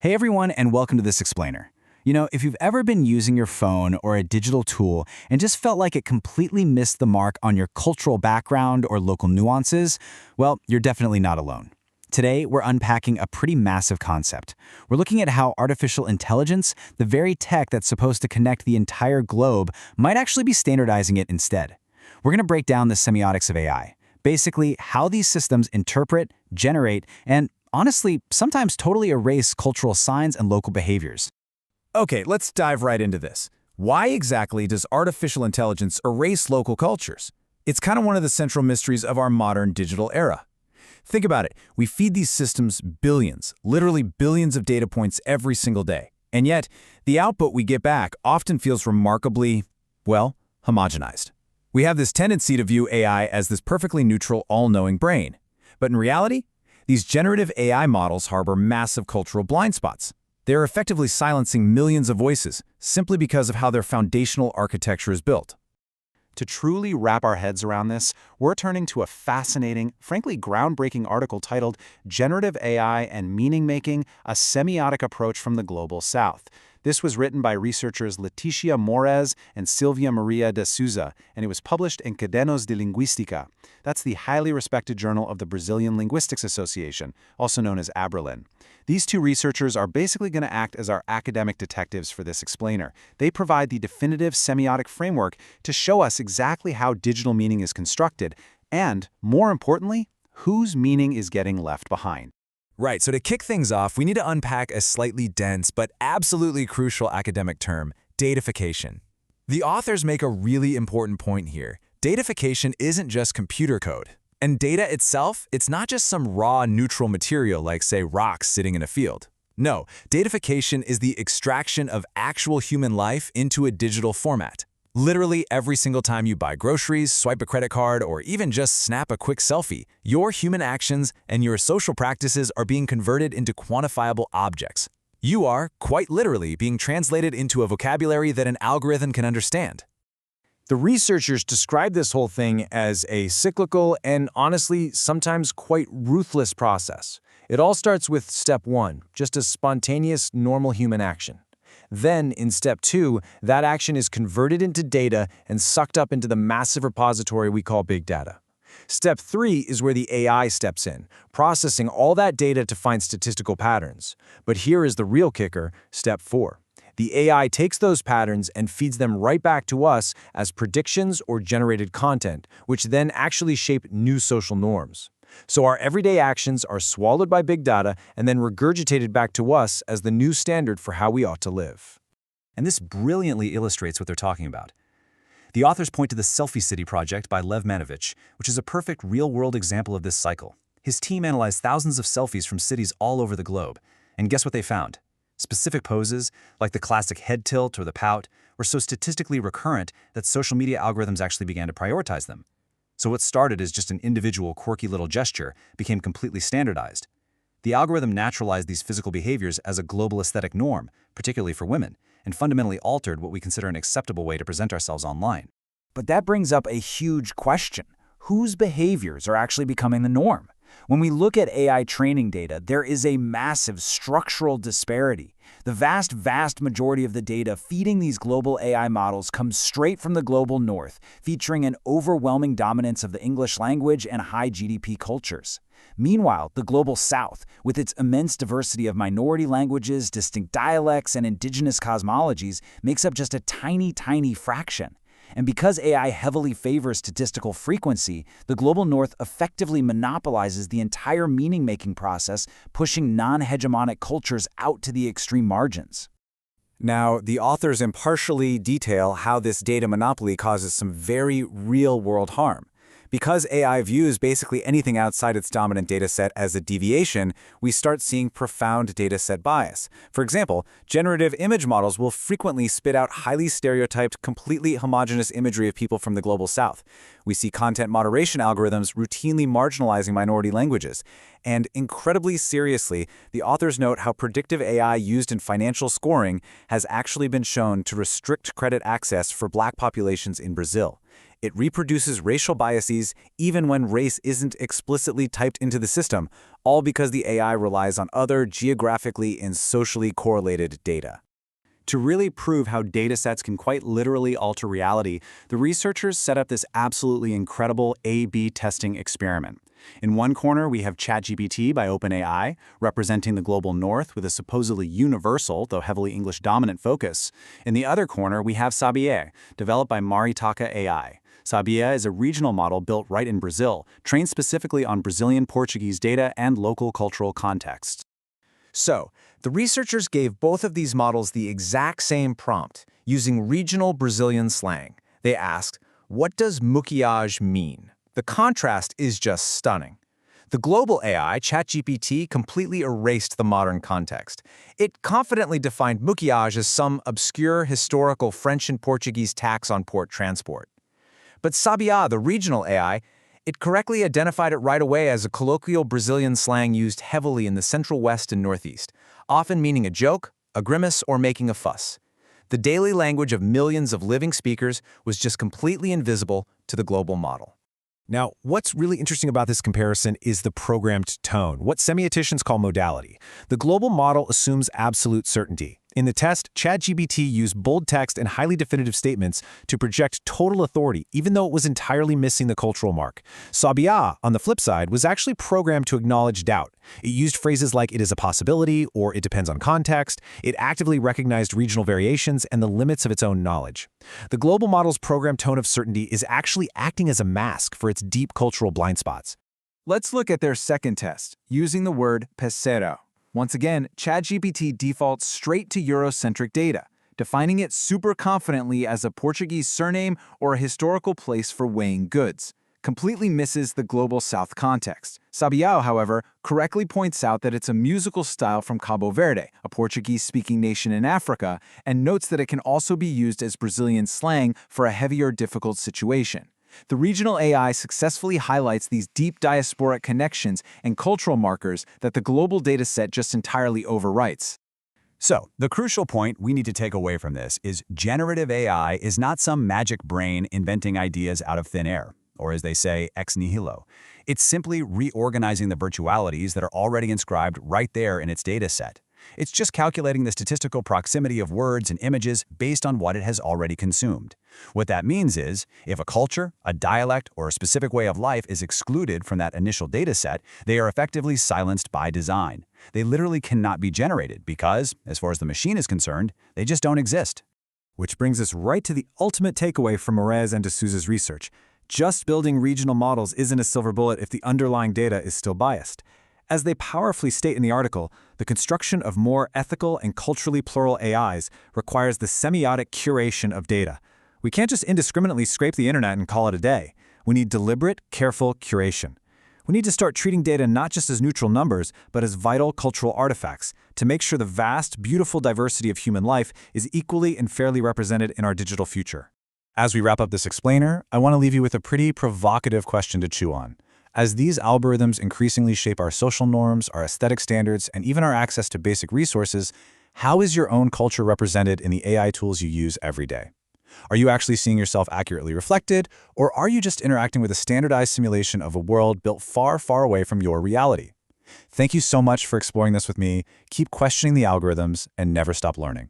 Hey everyone, and welcome to This Explainer. If you've ever been using your phone or a digital tool and just felt like it completely missed the mark on your cultural background or local nuances, well, you're definitely not alone. Today, we're unpacking a pretty massive concept. We're looking at how artificial intelligence, the very tech that's supposed to connect the entire globe, might actually be standardizing it instead. We're going to break down the semiotics of AI, basically how these systems interpret, generate, and honestly, sometimes totally erase cultural signs and local behaviors. Okay, let's dive right into this. Why exactly does artificial intelligence erase local cultures? It's kind of one of the central mysteries of our modern digital era. Think about it. We feed these systems billions, literally billions of data points every single day. And yet, the output we get back often feels remarkably, well, homogenized. We have this tendency to view AI as this perfectly neutral, all-knowing brain. But in reality, these generative AI models harbor massive cultural blind spots. They're effectively silencing millions of voices simply because of how their foundational architecture is built. To truly wrap our heads around this, we're turning to a fascinating, frankly groundbreaking article titled Generative AI and Meaning-Making, a Semiotic Approach from the Global South. This was written by researchers Leticia Moraes and Silvia Maria de Souza, and it was published in Cadernos de Linguística. That's the highly respected journal of the Brazilian Linguistics Association, also known as ABRALIN. These two researchers are basically going to act as our academic detectives for this explainer. They provide the definitive semiotic framework to show us exactly how digital meaning is constructed, and, more importantly, whose meaning is getting left behind. Right, so to kick things off, we need to unpack a slightly dense but absolutely crucial academic term, datafication. The authors make a really important point here. Datafication isn't just computer code. And data itself, it's not just some raw, neutral material like, say, rocks sitting in a field. No, datafication is the extraction of actual human life into a digital format. Literally every single time you buy groceries, swipe a credit card, or even just snap a quick selfie, your human actions and your social practices are being converted into quantifiable objects. You are, quite literally, being translated into a vocabulary that an algorithm can understand. The researchers describe this whole thing as a cyclical and honestly, sometimes quite ruthless process. It all starts with step 1, just a spontaneous, normal human action. Then, in step 2, that action is converted into data and sucked up into the massive repository we call big data. Step 3 is where the AI steps in, processing all that data to find statistical patterns. But here is the real kicker, step 4. The AI takes those patterns and feeds them right back to us as predictions or generated content, which then actually shape new social norms. So our everyday actions are swallowed by big data and then regurgitated back to us as the new standard for how we ought to live. And this brilliantly illustrates what they're talking about. The authors point to the Selfie City project by Lev Manovich, which is a perfect real-world example of this cycle. His team analyzed thousands of selfies from cities all over the globe. And guess what they found? Specific poses, like the classic head tilt or the pout, were so statistically recurrent that social media algorithms actually began to prioritize them. So what started as just an individual quirky little gesture became completely standardized. The algorithm naturalized these physical behaviors as a global aesthetic norm, particularly for women, and fundamentally altered what we consider an acceptable way to present ourselves online. But that brings up a huge question. Whose behaviors are actually becoming the norm? When we look at AI training data, there is a massive structural disparity. The vast majority of the data feeding these global AI models comes straight from the global north, featuring an overwhelming dominance of the English language and high GDP cultures. Meanwhile, the global south, with its immense diversity of minority languages, distinct dialects, and indigenous cosmologies, makes up just a tiny fraction. And because AI heavily favors statistical frequency, the global north effectively monopolizes the entire meaning-making process, pushing non-hegemonic cultures out to the extreme margins. Now, the authors impartially detail how this data monopoly causes some very real-world harm. Because AI views basically anything outside its dominant dataset as a deviation, we start seeing profound dataset bias. For example, generative image models will frequently spit out highly stereotyped, completely homogeneous imagery of people from the global south. We see content moderation algorithms routinely marginalizing minority languages. And incredibly seriously, the authors note how predictive AI used in financial scoring has actually been shown to restrict credit access for Black populations in Brazil. It reproduces racial biases even when race isn't explicitly typed into the system, all because the AI relies on other geographically and socially correlated data. To really prove how datasets can quite literally alter reality, the researchers set up this absolutely incredible A/B testing experiment. In one corner, we have ChatGPT by OpenAI, representing the global north with a supposedly universal, though heavily English-dominant focus. In the other corner, we have Sabiá, developed by Maritaka AI. Sabiá is a regional model built right in Brazil, trained specifically on Brazilian Portuguese data and local cultural contexts. So, the researchers gave both of these models the exact same prompt, using regional Brazilian slang. They asked, what does maquiagem mean? The contrast is just stunning. The global AI, ChatGPT, completely erased the modern context. It confidently defined maquillage as some obscure historical French and Portuguese tax on port transport. But Sabiá, the regional AI, it correctly identified it right away as a colloquial Brazilian slang used heavily in the Central West and Northeast, often meaning a joke, a grimace, or making a fuss. The daily language of millions of living speakers was just completely invisible to the global model. Now, what's really interesting about this comparison is the programmed tone, what semioticians call modality. The global model assumes absolute certainty. In the test, ChatGPT used bold text and highly definitive statements to project total authority, even though it was entirely missing the cultural mark. Sabiá, on the flip side, was actually programmed to acknowledge doubt. It used phrases like "it is a possibility" or "it depends on context." It actively recognized regional variations and the limits of its own knowledge. The global model's programmed tone of certainty is actually acting as a mask for its deep cultural blind spots. Let's look at their second test, using the word pesero. Once again, ChatGPT defaults straight to Eurocentric data, defining it super confidently as a Portuguese surname or a historical place for weighing goods. Completely misses the global South context. Sabiá, however, correctly points out that it's a musical style from Cabo Verde, a Portuguese-speaking nation in Africa, and notes that it can also be used as Brazilian slang for a heavier, difficult situation. The regional AI successfully highlights these deep diasporic connections and cultural markers that the global dataset just entirely overwrites. So, the crucial point we need to take away from this is generative AI is not some magic brain inventing ideas out of thin air, or as they say, ex nihilo. It's simply reorganizing the virtualities that are already inscribed right there in its dataset. It's just calculating the statistical proximity of words and images based on what it has already consumed. What that means is, if a culture, a dialect, or a specific way of life is excluded from that initial dataset, they are effectively silenced by design. They literally cannot be generated because, as far as the machine is concerned, they just don't exist. Which brings us right to the ultimate takeaway from Moraes and D'Souza's research. Just building regional models isn't a silver bullet if the underlying data is still biased. As they powerfully state in the article, the construction of more ethical and culturally plural AIs requires the semiotic curation of data. We can't just indiscriminately scrape the internet and call it a day. We need deliberate, careful curation. We need to start treating data not just as neutral numbers, but as vital cultural artifacts to make sure the vast, beautiful diversity of human life is equally and fairly represented in our digital future. As we wrap up this explainer, I want to leave you with a pretty provocative question to chew on. As these algorithms increasingly shape our social norms, our aesthetic standards, and even our access to basic resources, how is your own culture represented in the AI tools you use every day? Are you actually seeing yourself accurately reflected, or are you just interacting with a standardized simulation of a world built far, far away from your reality? Thank you so much for exploring this with me. Keep questioning the algorithms and never stop learning.